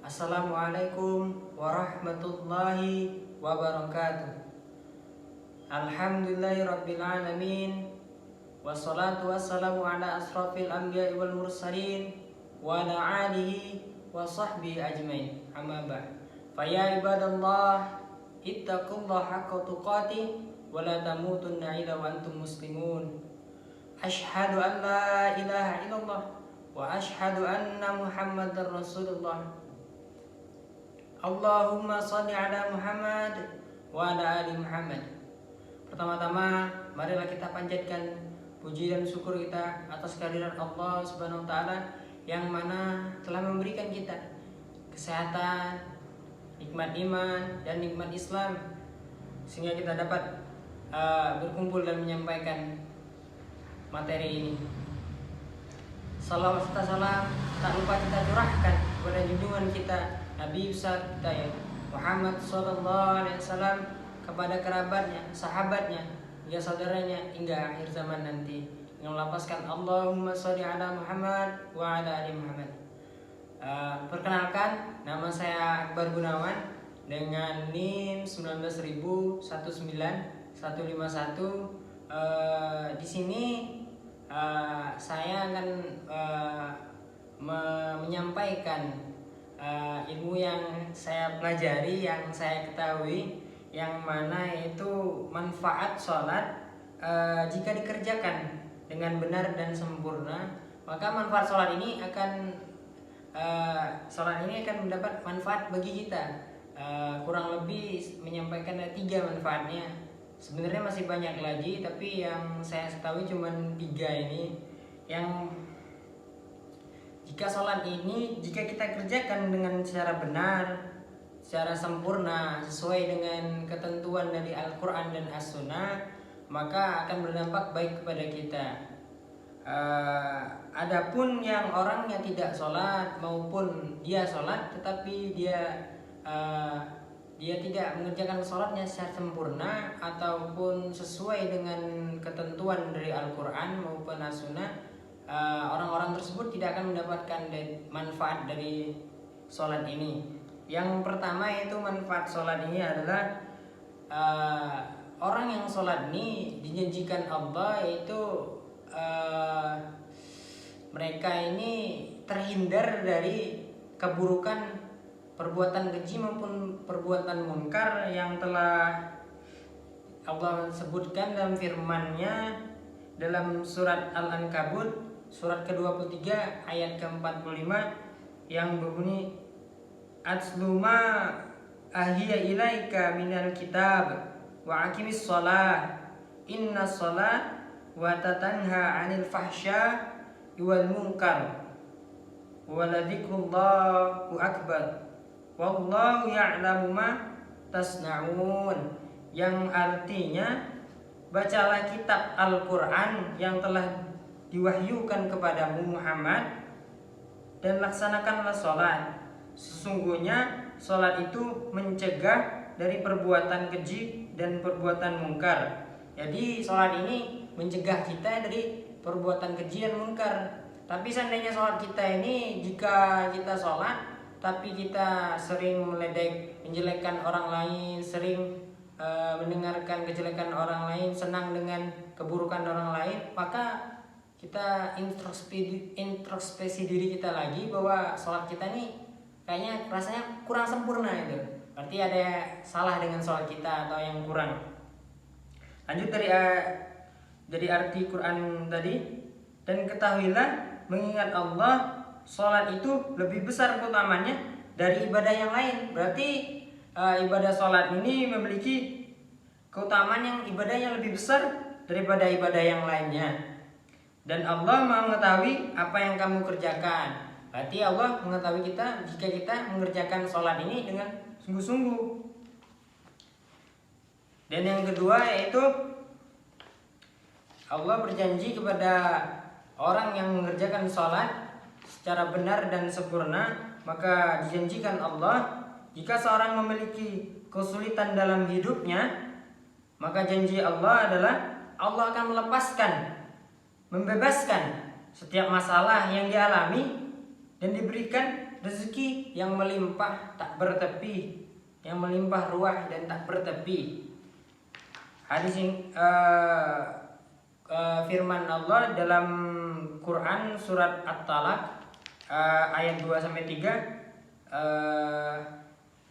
Assalamualaikum warahmatullahi wabarakatuh. Alhamdulillahirabbil alamin. Wassalatu wassalamu ala asrafil anbiya'i wal mursalin wa ala alihi wa sahbihi ajmain. Amma ba'd. Faya ibadallah, ittaqullaha haqqa tuqatih wa la tamutunna illa wa antum muslimun. Asyhadu an la ilaha illallah wa asyhadu anna Muhammadar Rasulullah. Allahumma sholli ala Muhammad wa ala ali Muhammad. Pertama-tama, marilah kita panjatkan puji dan syukur kita atas kehadiran Allah Subhanahu wa taala yang mana telah memberikan kita kesehatan, nikmat iman dan nikmat Islam sehingga kita dapat berkumpul dan menyampaikan materi ini. Salawat serta salam tak lupa kita curahkan kepada junjungan kita Nabi besar kita ya Muhammad sallallahu alaihi wasallam, kepada kerabatnya, sahabatnya, hingga saudaranya hingga akhir zaman nanti, dengan melafazkan Allahumma sholli ala Muhammad wa ala ali Muhammad. Perkenalkan, nama saya Akbar Gunawan dengan NIM 19.19151. Di sini saya akan menyampaikan ilmu yang saya pelajari, yang saya ketahui, yang mana itu manfaat sholat jika dikerjakan dengan benar dan sempurna, maka manfaat sholat ini akan mendapat manfaat bagi kita. Kurang lebih menyampaikan ada 3 manfaatnya. Sebenarnya masih banyak lagi, tapi yang saya ketahui cuma 3 ini. Yang jika sholat ini, jika kita kerjakan dengan secara benar, secara sempurna, sesuai dengan ketentuan dari Al-Quran dan As-Sunnah, maka akan berdampak baik kepada kita. Adapun yang orangnya tidak sholat maupun dia sholat tetapi dia tidak mengerjakan sholatnya secara sempurna ataupun sesuai dengan ketentuan dari Al-Quran maupun As-Sunnah, orang-orang tersebut tidak akan mendapatkan manfaat dari sholat ini. Yang pertama yaitu manfaat sholat ini adalah orang yang sholat ini dijanjikan Allah yaitu mereka ini terhindar dari keburukan perbuatan keji maupun perbuatan mungkar yang telah Allah sebutkan dalam firman-Nya dalam surat Al-Ankabut surat ke-23 ayat ke-45 yang berbunyi Atsluma ahiya ilaika minal kitab wa aqimis shalah inna shalah wa tatanha 'anil fahsya wal munkar wa ladzikrullahi akbar wallahu ya'lamu ma tasna'un, yang artinya bacalah kitab Al-Quran yang telah diwahyukan kepadamu Muhammad dan laksanakanlah sholat. Sesungguhnya sholat itu mencegah dari perbuatan keji dan perbuatan mungkar. Jadi sholat ini mencegah kita dari perbuatan keji dan mungkar. Tapi seandainya sholat kita ini, jika kita sholat tapi kita sering meledek, menjelekkan orang lain, sering mendengarkan kejelekan orang lain, senang dengan keburukan orang lain, maka kita introspeksi diri kita lagi bahwa sholat kita nih kayaknya rasanya kurang sempurna itu. Berarti ada salah dengan sholat kita atau yang kurang. Lanjut dari arti Quran tadi, dan ketahuilah mengingat Allah, sholat itu lebih besar keutamaannya dari ibadah yang lain. Berarti ibadah sholat ini memiliki keutamaan yang ibadahnya lebih besar daripada ibadah yang lainnya. Dan Allah mengetahui apa yang kamu kerjakan. Berarti Allah mengetahui kita jika kita mengerjakan sholat ini dengan sungguh-sungguh. Dan yang kedua yaitu Allah berjanji kepada orang yang mengerjakan sholat secara benar dan sempurna, maka dijanjikan Allah jika seorang memiliki kesulitan dalam hidupnya, maka janji Allah adalah Allah akan membebaskan setiap masalah yang dialami dan diberikan rezeki yang melimpah tak bertepi, yang melimpah ruah dan tak bertepi. Hadis firman Allah dalam Quran surat At-Talaq ayat 2-3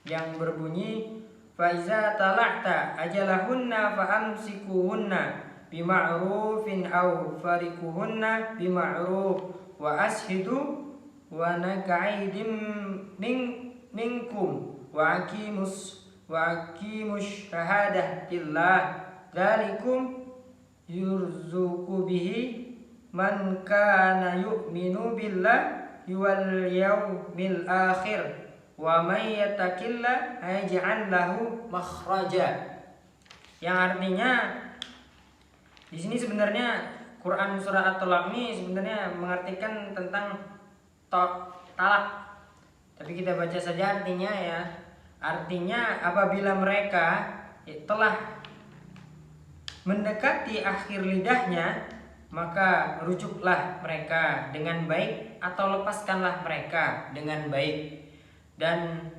yang berbunyi faiza tala'ta ajalahunna fa'amsikuhunna bima'rufin aw farikuhunna bima'ruf wa ashidu wa nakaidim minkum wa aqimus syahadah lillah dzalikum yurzuqu bihi man kana yu'minu billahi wal yawmil akhir wa may yattaqillah yaj'al lahu makhraja. Yang artinya di sini sebenarnya Quran surah At-Talaq ini sebenarnya mengartikan tentang talak. Tapi kita baca saja artinya ya. Artinya apabila mereka telah mendekati akhir lidahnya, maka rujuklah mereka dengan baik atau lepaskanlah mereka dengan baik. Dan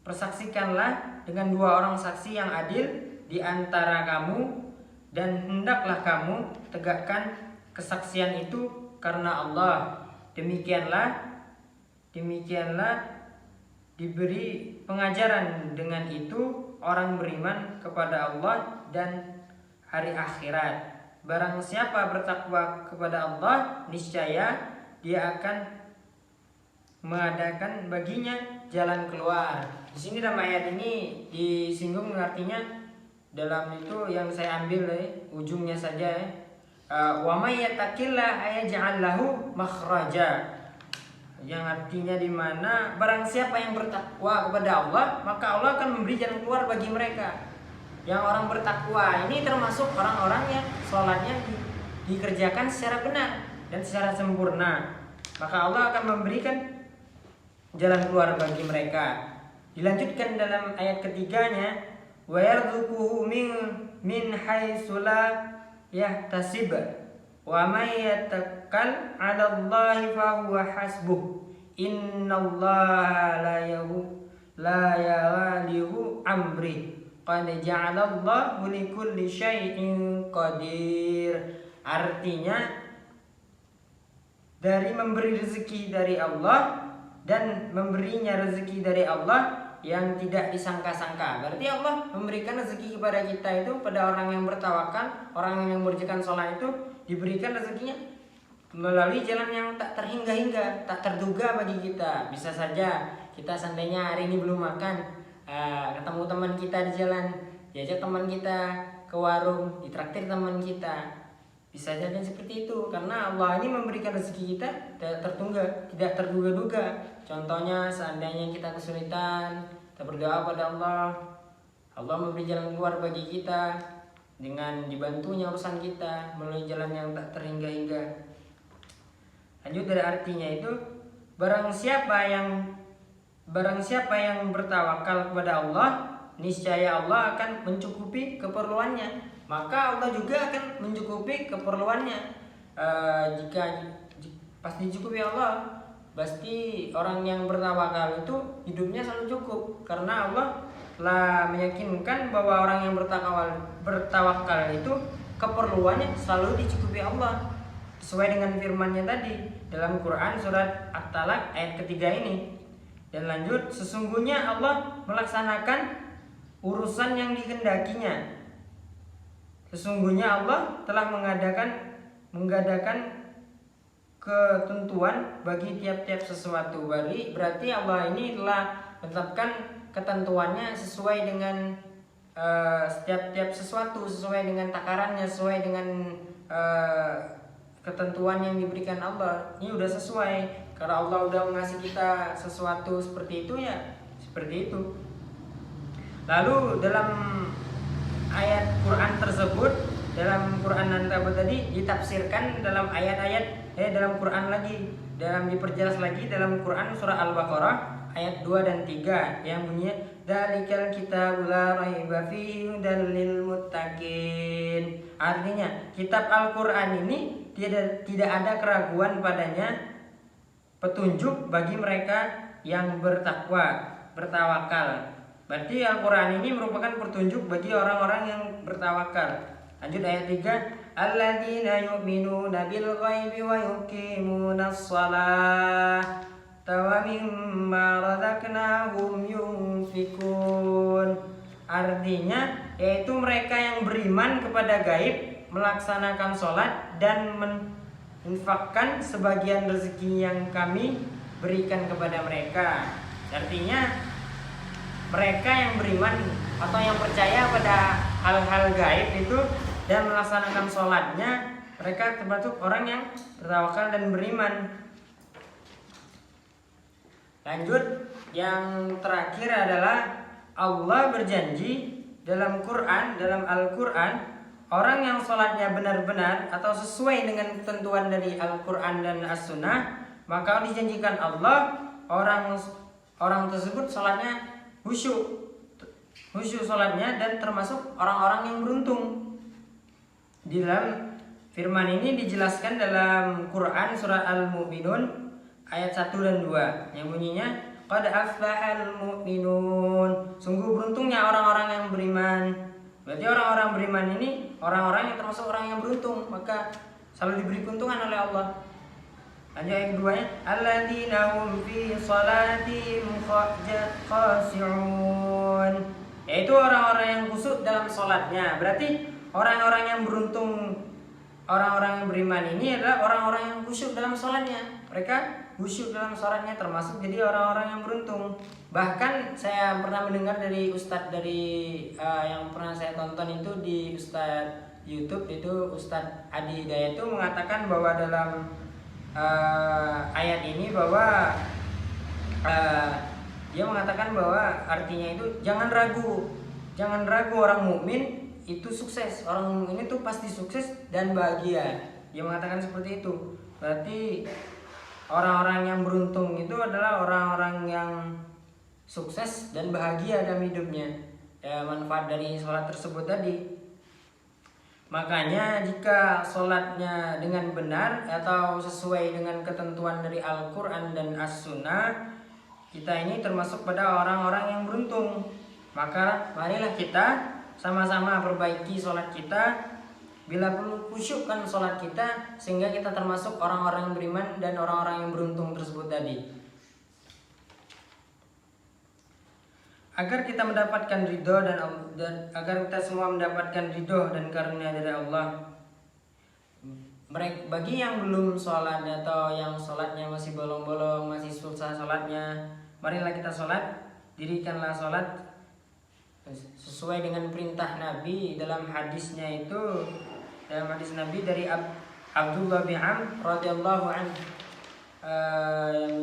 persaksikanlah dengan 2 orang saksi yang adil di antara kamu, dan hendaklah kamu tegakkan kesaksian itu karena Allah. Demikianlah diberi pengajaran dengan itu orang beriman kepada Allah dan hari akhirat. Barang siapa bertakwa kepada Allah, niscaya Dia akan mengadakan baginya jalan keluar. Di sini dalam ayat ini disinggung artinya, dalam itu yang saya ambil ujungnya saja wa may yattaqillah yaj'al lahu makhraja. Yang artinya di mana barang siapa yang bertakwa kepada Allah, maka Allah akan memberi jalan keluar bagi mereka. Yang orang bertakwa ini termasuk orang-orang yang sholatnya dikerjakan secara benar dan secara sempurna, maka Allah akan memberikan jalan keluar bagi mereka. Dilanjutkan dalam ayat ketiganya, wa yarzuquhu min haitsu la yahtasib wa may yatawakkal 'ala Allahi fa huwa hasbuh innallaha la yaghlibu amri qad ja'alallahu likulli syai'in qadir. Artinya dari memberi rezeki dari Allah dan memberinya rezeki dari Allah yang tidak disangka-sangka. Berarti Allah memberikan rezeki kepada kita itu, pada orang yang bertawakal, orang yang mengerjakan sholat itu diberikan rezekinya melalui jalan yang tak terhingga-hingga, tak terduga bagi kita. Bisa saja kita seandainya hari ini belum makan, ketemu teman kita di jalan, diajak teman kita ke warung, ditraktir teman kita, bisa jadi seperti itu. Karena Allah ini memberikan rezeki kita tidak terduga-duga. Contohnya seandainya kita kesulitan, kita berdoa pada Allah, Allah memberi jalan keluar bagi kita dengan dibantunya urusan kita melalui jalan yang tak terhingga-hingga. Lanjut dari artinya itu, barang siapa yang bertawakal kepada Allah, niscaya Allah akan mencukupi keperluannya. Maka Allah juga akan mencukupi keperluannya. Jika pasti dicukupi Allah, pasti orang yang bertawakal itu hidupnya selalu cukup. Karena Allah telah meyakinkan bahwa orang yang bertawakal itu keperluannya selalu dicukupi Allah. Sesuai dengan firman-Nya tadi dalam Quran surat At-Talaq ayat ketiga ini. Dan lanjut, sesungguhnya Allah melaksanakan urusan yang dikehendakinya. Sesungguhnya Allah telah mengadakan ketentuan bagi tiap-tiap sesuatu. Berarti Allah ini telah menetapkan ketentuannya sesuai dengan setiap sesuatu, sesuai dengan takarannya, sesuai dengan ketentuan yang diberikan Allah. Ini udah sesuai. Kalau Allah udah mengasih kita sesuatu seperti itu, ya seperti itu. Lalu dalam ayat Quran tersebut, dalam Quran An-Naba tadi ditafsirkan dalam ayat-ayat dalam Quran lagi, dalam diperjelas lagi dalam Quran surah Al-Baqarah ayat 2 dan 3 yang bunyinya dzalikal kitabul la raiba fihi hudal lil muttaqin. Artinya kitab Al-Quran ini tidak ada keraguan padanya, petunjuk bagi mereka yang bertawakal. Berarti Al-Quran ini merupakan petunjuk bagi orang-orang yang bertawakal. Lanjut ayat 3. Alladzina yu'minuna bil ghaibi wa yuqimunas shalah wa mimma razaqnahum yunfikun. Artinya yaitu mereka yang beriman kepada gaib, melaksanakan sholat dan menginfakkan sebagian rezeki yang kami berikan kepada mereka. Artinya mereka yang beriman atau yang percaya pada hal-hal gaib itu dan melaksanakan sholatnya, mereka termasuk orang yang bertawakal dan beriman. Lanjut, yang terakhir adalah Allah berjanji dalam Al-Quran, orang yang sholatnya benar-benar atau sesuai dengan ketentuan dari Al-Quran dan As-Sunnah, maka dijanjikan Allah orang tersebut sholatnya khusyuk sholatnya dan termasuk orang-orang yang beruntung. Di dalam firman ini dijelaskan dalam Quran surat Al-Mu'minun ayat 1 dan 2 yang bunyinya qad aflahal mu'minun, sungguh beruntungnya orang-orang yang beriman. Berarti orang-orang beriman ini orang-orang yang termasuk orang yang beruntung, maka selalu diberi keuntungan oleh Allah. Lanjut ayat keduanya, alladzina hum fi salatihim khashi'un, yaitu orang-orang yang khusyuk dalam sholatnya. Berarti orang-orang yang beruntung, orang-orang yang beriman ini adalah orang-orang yang khusyuk dalam sholatnya. Mereka khusyuk dalam sholatnya termasuk jadi orang-orang yang beruntung. Bahkan saya pernah mendengar dari ustadz yang pernah saya tonton itu di ustadz YouTube itu, Ustadz Adi Hidayat itu mengatakan bahwa dalam ayat ini bahwa dia mengatakan bahwa artinya itu jangan ragu orang mukmin itu sukses, orang mukmin itu pasti sukses dan bahagia. Dia mengatakan seperti itu. Berarti orang-orang yang beruntung itu adalah orang-orang yang sukses dan bahagia dalam hidupnya. Ya, manfaat dari sholat tersebut tadi. Makanya jika sholatnya dengan benar atau sesuai dengan ketentuan dari Al-Quran dan As-Sunnah, kita ini termasuk pada orang-orang yang beruntung. Maka marilah kita sama-sama perbaiki sholat kita. Bila perlu khusyukkan sholat kita sehingga kita termasuk orang-orang yang beriman dan orang-orang yang beruntung tersebut tadi. Agar kita mendapatkan ridho dan agar kita semua mendapatkan ridho dan karunia dari Allah. Bagi yang belum sholat atau yang sholatnya masih bolong-bolong, masih susah sholatnya, marilah kita sholat. Dirikanlah sholat sesuai dengan perintah Nabi dalam hadisnya itu. Dalam hadis Nabi dari Abdullah bin Amr radhiyallahu anhu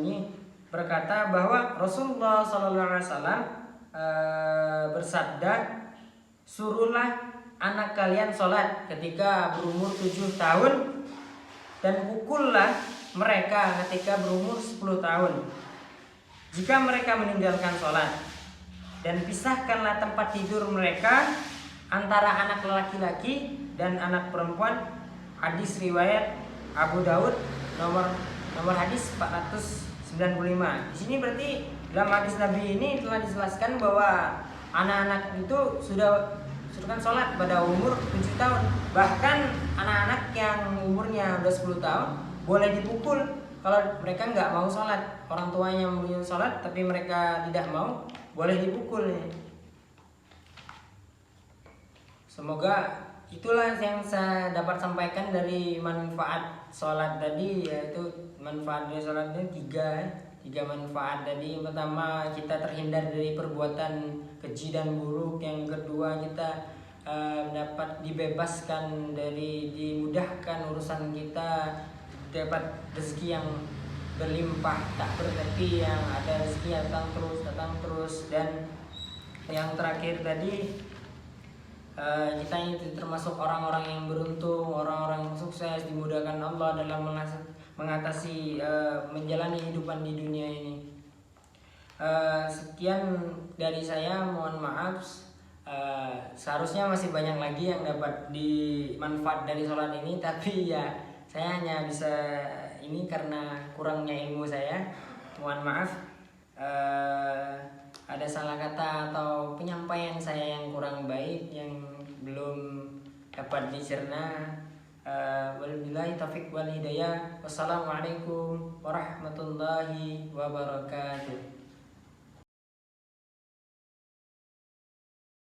ini berkata bahwa Rasulullah sallallahu alaihi wasallam bersabda, suruhlah anak kalian sholat ketika berumur 7 tahun dan pukullah mereka ketika berumur 10 tahun. Jika mereka meninggalkan sholat, dan pisahkanlah tempat tidur mereka antara anak laki-laki dan anak perempuan. Hadis riwayat Abu Daud nomor hadis 495. Di sini berarti dalam hadis Nabi ini telah dijelaskan bahwa anak-anak itu sudah kan sholat pada umur 7 tahun. Bahkan anak-anak yang umurnya udah 10 tahun boleh dipukul kalau mereka nggak mau sholat. Orang tuanya mau sholat tapi mereka tidak mau, boleh dipukul. Semoga itulah yang saya dapat sampaikan dari manfaat sholat tadi, yaitu manfaat dari sholat ini tiga manfaat tadi. Yang pertama, kita terhindar dari perbuatan keji dan buruk. Yang kedua, kita dapat dibebaskan dari, dimudahkan urusan kita, dapat rezeki yang berlimpah tak berhenti, yang ada rezeki yang datang terus. Dan yang terakhir tadi, kita ini termasuk orang-orang yang beruntung, orang-orang yang sukses, dimudahkan Allah dalam mengatasi menjalani kehidupan di dunia ini. Sekian dari saya, mohon maaf. Seharusnya masih banyak lagi yang dapat dimanfaat dari sholat ini, tapi ya saya hanya bisa ini karena kurangnya ilmu saya, mohon maaf. ada salah kata atau penyampaian saya yang kurang baik yang belum dapat dicerna, wabillahi taufiq wal hidayah. Wassalamualaikum warahmatullahi wabarakatuh.